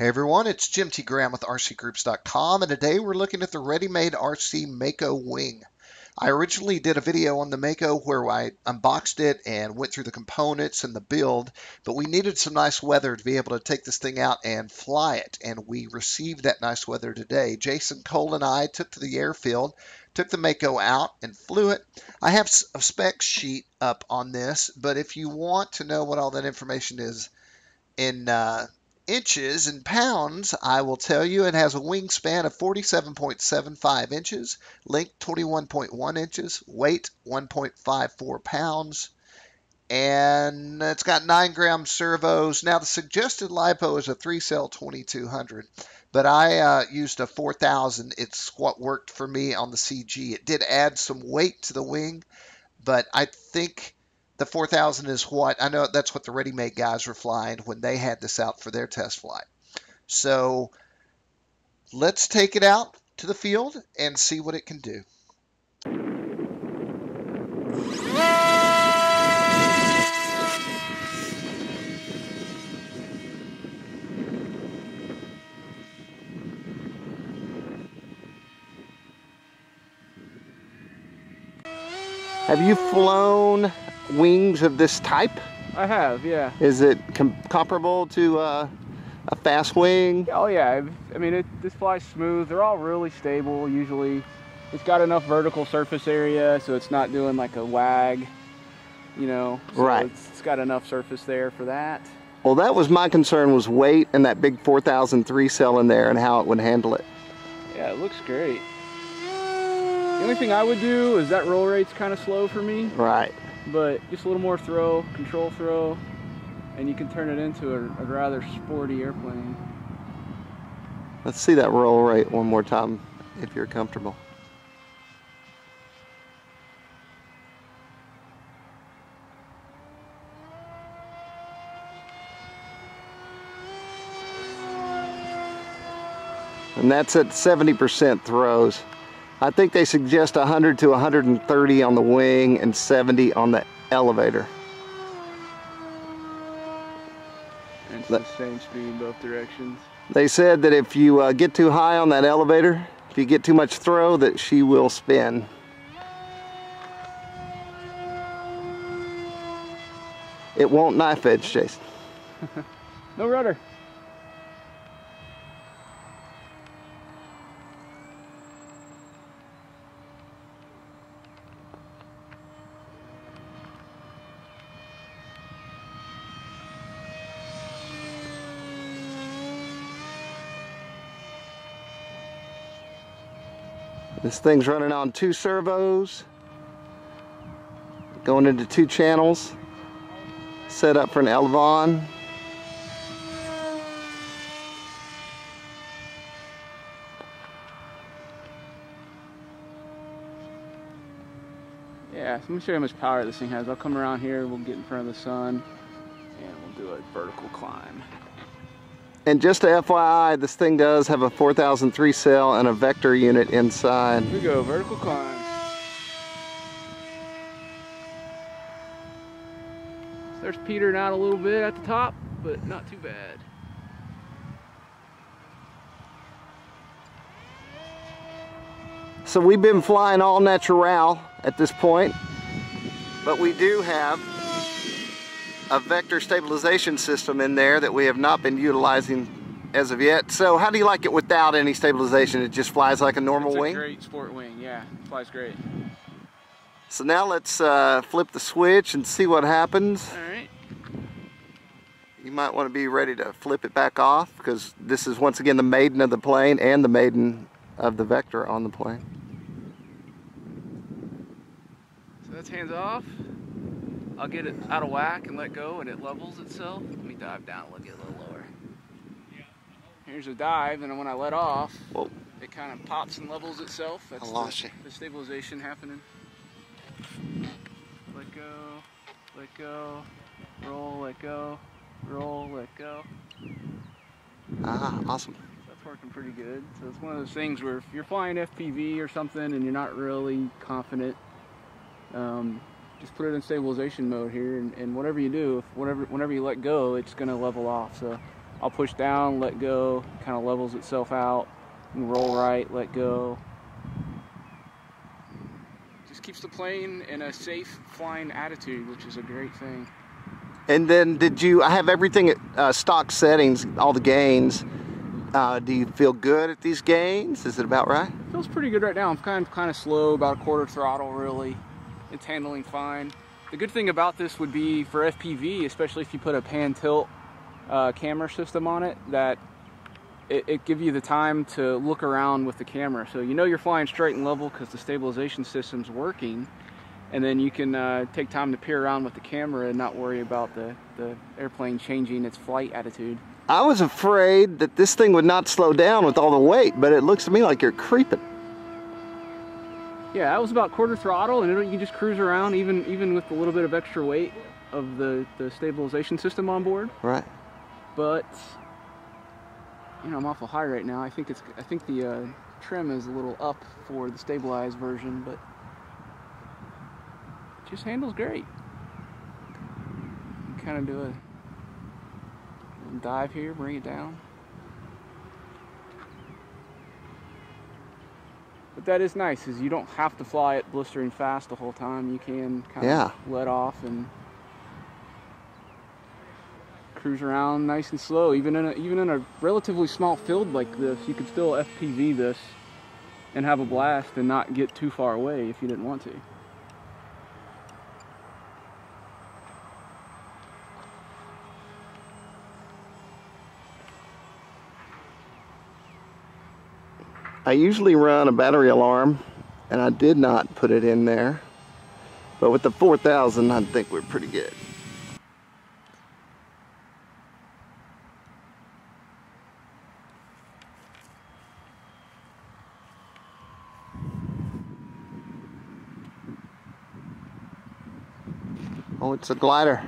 Hey everyone, it's Jim T. Graham with RCGroups.com, and today we're looking at the ReadyMadeRC Mako wing. I originally did a video on the Mako where I unboxed it and went through the components and the build, but we needed some nice weather to be able to take this thing out and fly it, and we received that nice weather today. Jason Cole and I took to the airfield, took the Mako out and flew it. I have a spec sheet up on this, but if you want to know what all that information is in inches and pounds, I will tell you it has a wingspan of 47.75 inches, length 21.1 inches, weight 1.54 pounds, and it's got 9-gram servos. Now the suggested LiPo is a 3-cell 2200, but I used a 4000. It's what worked for me on the CG. It did add some weight to the wing, but I think the 4000 is what, I know that's what the ReadyMade guys were flying when they had this out for their test flight. So let's take it out to the field and see what it can do. Have you flown wings of this type? I have, yeah. Is it comparable to a fast wing? Oh yeah, I mean this flies smooth. They're all really stable usually. It's got enough vertical surface area so it's not doing like a wag, you know. So right. It's got enough surface there for that. Well, that was my concern, was weight and that big 4003 cell in there and how it would handle it. Yeah, it looks great. The only thing I would do is that roll rate's kind of slow for me. Right. But just a little more throw, control throw, and you can turn it into a rather sporty airplane. Let's see that roll rate one more time if you're comfortable. And that's at 70% throws. I think they suggest 100 to 130 on the wing and 70 on the elevator. And it's the same speed in both directions. They said that if you get too high on that elevator, if you get too much throw, that she will spin. It won't knife edge, Jason. No rudder. This thing's running on 2 servos, going into 2 channels, set up for an elevon. Yeah, so let me show you how much power this thing has. I'll come around here, we'll get in front of the sun, and we'll do a vertical climb. And just a FYI, this thing does have a 4003 cell and a vector unit inside. Here we go, vertical climb. So there's petering out a little bit at the top, but not too bad. So we've been flying all natural at this point, but we do have a vector stabilization system in there that we have not been utilizing as of yet. So how do you like it without any stabilization? It just flies like a normal wing? It's a great sport wing, yeah. It flies great. So now let's flip the switch and see what happens. All right. You might want to be ready to flip it back off because this is once again the maiden of the plane and the maiden of the vector on the plane. So that's hands off. I'll get it out of whack and let go and it levels itself. Let me dive down and get a little lower. Here's a dive, and when I let off, whoa, it kind of pops and levels itself. That's the stabilization happening. Let go, roll, let go, roll, let go. Ah, awesome. That's working pretty good. So it's one of those things where if you're flying FPV or something and you're not really confident, just put it in stabilization mode here, and whatever you do, whenever you let go, it's going to level off. So I'll push down, let go, kind of levels itself out, and roll right, let go. Just keeps the plane in a safe flying attitude, which is a great thing. And then I have everything at stock settings, all the gains. Do you feel good at these gains? Is it about right? Feels pretty good right now. I'm kind of slow, about a quarter throttle really. It's handling fine. The good thing about this would be for FPV, especially if you put a pan tilt camera system on it, that it gives you the time to look around with the camera. So you know you're flying straight and level because the stabilization system's working, and then you can take time to peer around with the camera and not worry about the airplane changing its flight attitude. I was afraid that this thing would not slow down with all the weight, but it looks to me like you're creeping. Yeah, that was about quarter throttle, and you can just cruise around even with a little bit of extra weight of the stabilization system on board. Right. But you know, I'm awful high right now. I think the trim is a little up for the stabilized version, but it just handles great. Kind of do a dive here, bring it down. But that is nice, is you don't have to fly it blistering fast the whole time. You can kind of let off and cruise around nice and slow. Even in a relatively small field like this, you could still FPV this and have a blast and not get too far away if you didn't want to. I usually run a battery alarm, and I did not put it in there. But with the 4000, I think we're pretty good. Oh, it's a glider.